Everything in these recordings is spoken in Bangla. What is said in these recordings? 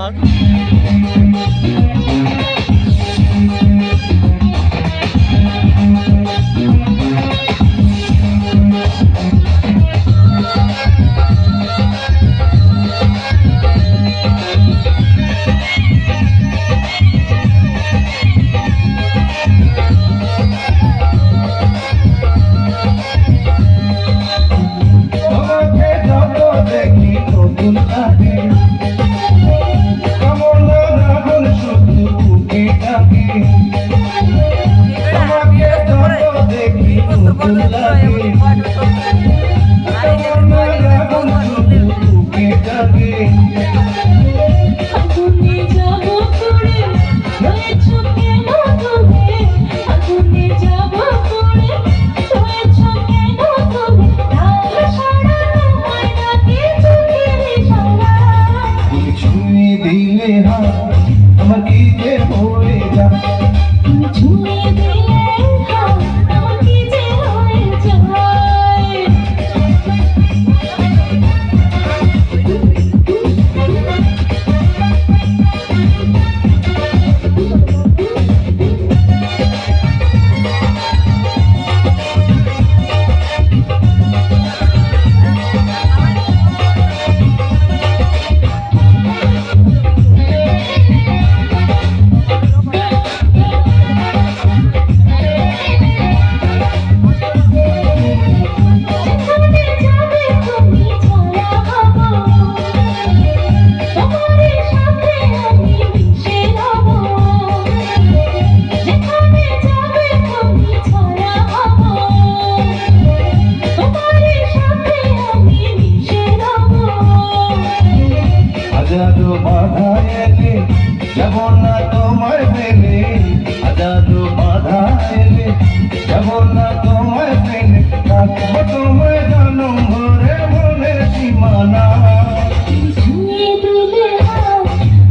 আমার। আমার কি যে হয়ে যা ছুঁয়ে দিলে আমার কি যে হয়ে যায়। হাজারো বাধা এলে যাব না তোমার পেলে, হাজারো বাধা এলে যাব না তোমার পেলে, থাকবো তোমায় জানো ভরে মনে সীমানা। ছুঁয়ে দিলে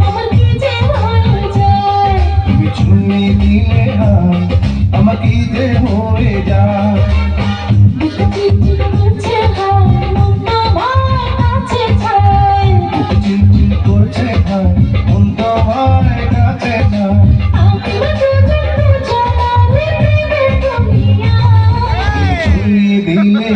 আমার কি যে হয়ে যায়। তুমি ছুঁয়ে দিলে আমার কি যে হয়ে যায়। চিনচিন করছে মন তোমার কাছে চায়। চিনচিন করছে মন তোমার কাছে যায়। আমরা দুজন দুজনারে প্রেমের দুনিয়ায়। ছুঁয়ে দিলে